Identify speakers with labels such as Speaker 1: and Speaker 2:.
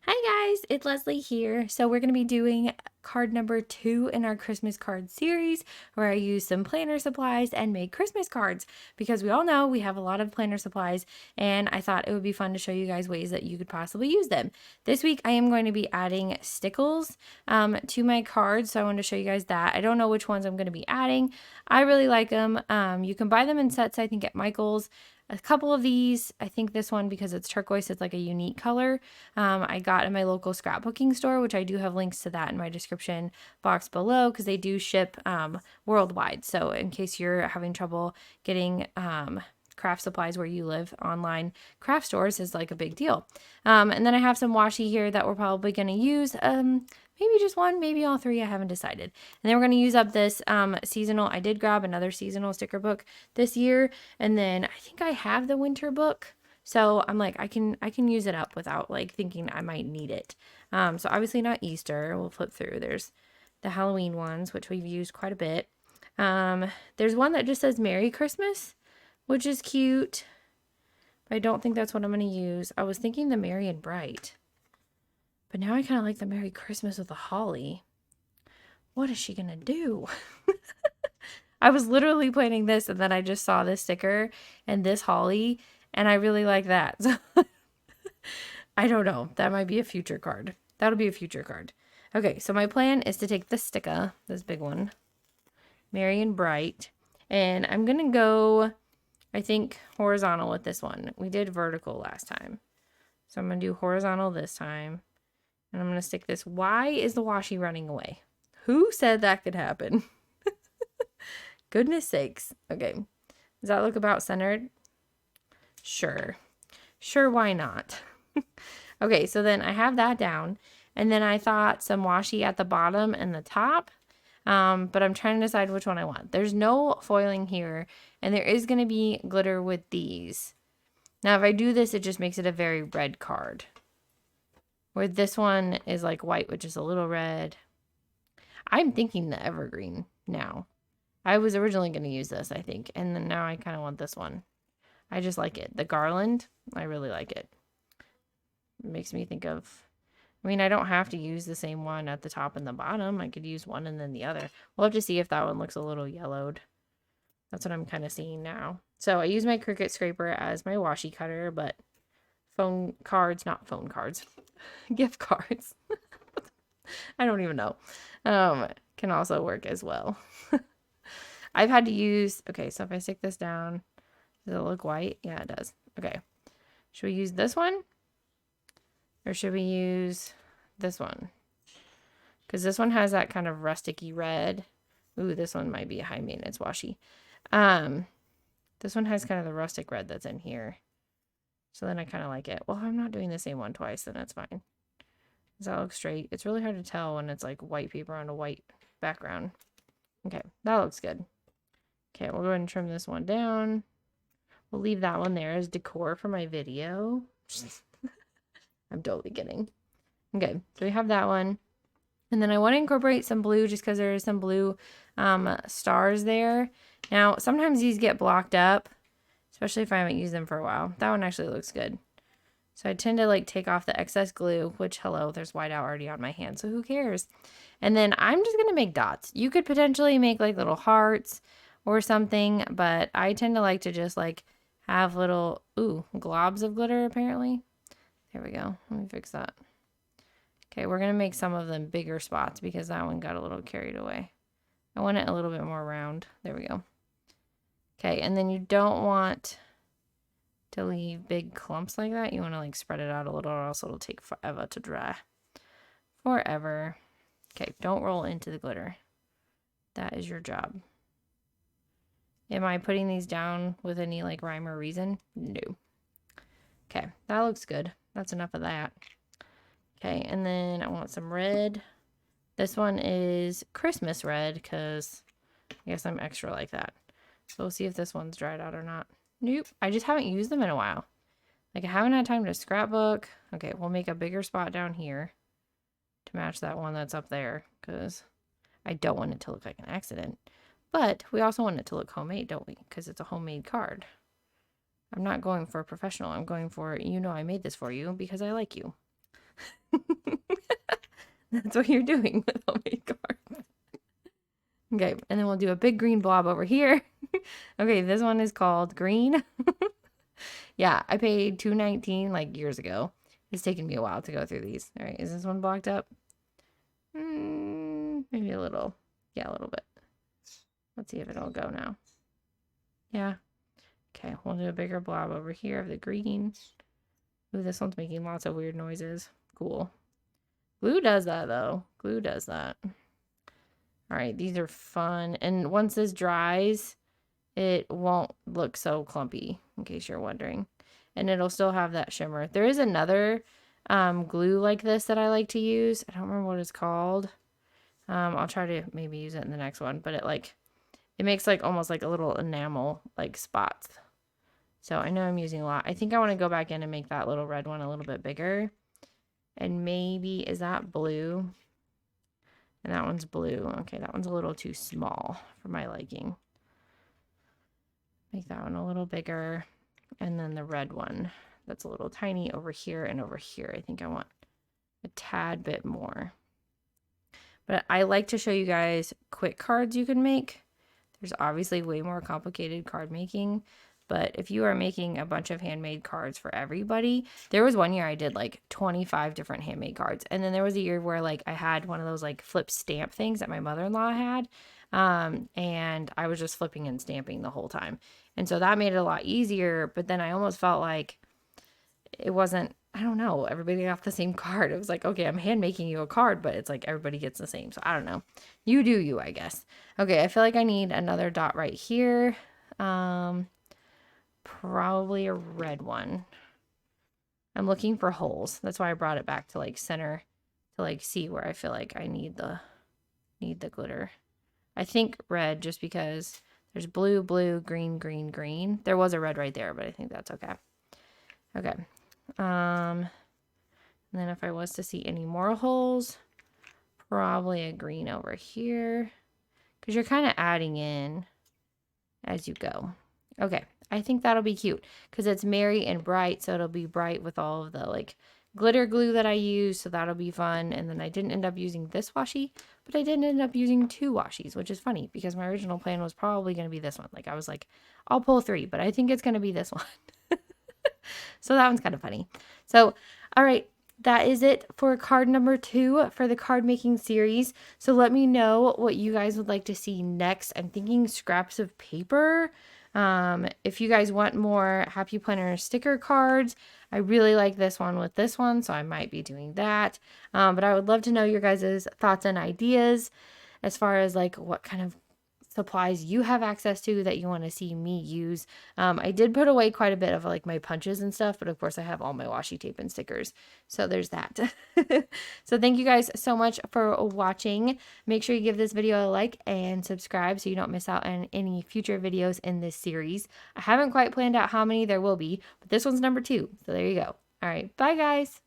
Speaker 1: Hi guys, it's Leslie here. So we're going to be doing card number 2 in our Christmas card series where I use some planner supplies and make Christmas cards because we all know we have a lot of planner supplies and I thought it would be fun to show you guys ways that you could possibly use them. This week I am going to be adding stickles to my cards, so I wanted to show you guys that. I don't know which ones I'm going to be adding. I really like them. You can buy them in sets, I think, at Michael's. A couple of these, I think this one, because it's turquoise, it's like a unique color. I got in my local scrapbooking store, which I do have links to that in my description box below because they do ship worldwide. So in case you're having trouble getting craft supplies where you live, online craft stores is like a big deal. And then I have some washi here that we're probably going to use. Maybe just one, maybe all three. I haven't decided. And then we're going to use up this seasonal. I did grab another seasonal sticker book this year, and then I think I have the winter book. So I'm like, I can use it up without like thinking I might need it. So obviously not Easter. We'll flip through. There's the Halloween ones, which we've used quite a bit. There's one that just says Merry Christmas, which is cute. But I don't think that's what I'm going to use. I was thinking the Merry and Bright. But now I kind of like the Merry Christmas with the holly. What is she going to do? I was literally planning this and then I just saw this sticker and this holly and I really like that. So I don't know. That might be a future card. That'll be a future card. Okay, so my plan is to take the sticker, this big one, Merry and Bright, and I'm going to go, I think, horizontal with this one. We did vertical last time. So I'm going to do horizontal this time. And I'm going to stick this. Why is the washi running away? Who said that could happen? Goodness sakes. Okay. Does that look about centered? Sure. Sure, why not? Okay, so then I have that down. And then I thought some washi at the bottom and the top. But I'm trying to decide which one I want. There's no foiling here. And there is going to be glitter with these. Now, if I do this, it just makes it a very red card. Where this one is like white, which is a little red. I'm thinking the evergreen now. I was originally going to use this, I think. And then now I kind of want this one. I just like it. The garland, I really like it. It makes me think of, I mean, I don't have to use the same one at the top and the bottom. I could use one and then the other. We'll have to see if that one looks a little yellowed. That's what I'm kind of seeing now. So I use my Cricut scraper as my washi cutter, but phone cards, not phone cards, gift cards. I don't even know. Can also work as well. I've had to use, okay, so if I stick this down, does it look white? Yeah, it does. Okay. Should we use this one? Or should we use this one? Because this one has that kind of rusticy red. Ooh, this one might be a high maintenance washi. This one has kind of the rustic red that's in here. So then I kind of like it. Well, I'm not doing the same one twice, then that's fine. Does that look straight? It's really hard to tell when it's like white paper on a white background. Okay, that looks good. Okay, we'll go ahead and trim this one down. We'll leave that one there as decor for my video. I'm totally kidding. Okay, so we have that one. And then I want to incorporate some blue just because there is some blue stars there. Now, sometimes these get blocked up, especially if I haven't used them for a while. That one actually looks good. So I tend to like take off the excess glue, which, hello, there's whiteout already on my hand, so who cares? And then I'm just going to make dots. You could potentially make like little hearts or something, but I tend to like to just like have little, globs of glitter apparently. There we go. Let me fix that. Okay, we're going to make some of them bigger spots because that one got a little carried away. I want it a little bit more round. There we go. Okay, and then you don't want to leave big clumps like that. You want to like spread it out a little or else it'll take forever to dry. Forever. Okay, don't roll into the glitter. That is your job. Am I putting these down with any like rhyme or reason? No. Okay, that looks good. That's enough of that. Okay, and then I want some red. This one is Christmas red because I guess I'm extra like that. So we'll see if this one's dried out or not. Nope, I just haven't used them in a while. Like I haven't had time to scrapbook. Okay, we'll make a bigger spot down here to match that one that's up there because I don't want it to look like an accident. But we also want it to look homemade, don't we? Because it's a homemade card. I'm not going for a professional. I'm going for, I made this for you because I like you. That's what you're doing with homemade cards. Okay, and then we'll do a big green blob over here. Okay, this one is called green. Yeah, I paid $2.19 like years ago. It's taken me a while to go through these. All right, is this one blocked up? Maybe a little. Yeah, a little bit. Let's see if it'll go now. Yeah. Okay, we'll do a bigger blob over here of the green. Ooh, this one's making lots of weird noises. Cool. Glue does that, though. Glue does that. All right, these are fun. And once this dries, it won't look so clumpy, in case you're wondering. And it'll still have that shimmer. There is another glue like this that I like to use. I don't remember what it's called. I'll try to maybe use it in the next one. But it makes like almost like a little enamel like spots. So I know I'm using a lot. I think I want to go back in and make that little red one a little bit bigger. And maybe, is that blue? And that one's blue. Okay, that one's a little too small for my liking. Make that one a little bigger. And then the red one, that's a little tiny over here and over here. I think I want a tad bit more. But I like to show you guys quick cards you can make. There's obviously way more complicated card making. But if you are making a bunch of handmade cards for everybody, there was one year I did like 25 different handmade cards. And then there was a year where like I had one of those like flip stamp things that my mother-in-law had. And I was just flipping and stamping the whole time. And so that made it a lot easier. But then I almost felt like it wasn't, I don't know, everybody got the same card. It was like, okay, I'm hand making you a card, but it's like everybody gets the same. So I don't know. You do you, I guess. Okay, I feel like I need another dot right here. Probably a red one. I'm looking for holes. That's why I brought it back to like center to like see where I feel like I need the glitter. I think red, just because there's blue, blue, green, green, green. There was a red right there, but I think that's okay. Okay. And then if I was to see any more holes, probably a green over here, because you're kind of adding in as you go. Okay, I think that'll be cute because it's merry and bright, so it'll be bright with all of the like glitter glue that I use, so that'll be fun. And then I didn't end up using this washi, but I did end up using 2 washis, which is funny because my original plan was probably going to be this one. Like I was like, I'll pull 3, but I think it's going to be this one. So that one's kind of funny. So, all right, that is it for card number 2 for the card making series. So let me know what you guys would like to see next. I'm thinking scraps of paper. If you guys want more Happy Planner sticker cards, I really like this one with this one, so I might be doing that. But I would love to know your guys' thoughts and ideas as far as like what kind of supplies you have access to that you want to see me use. I did put away quite a bit of like my punches and stuff, but of course I have all my washi tape and stickers. So there's that. So thank you guys so much for watching. Make sure you give this video a like and subscribe so you don't miss out on any future videos in this series. I haven't quite planned out how many there will be, but this one's number 2. So there you go. All right. Bye guys.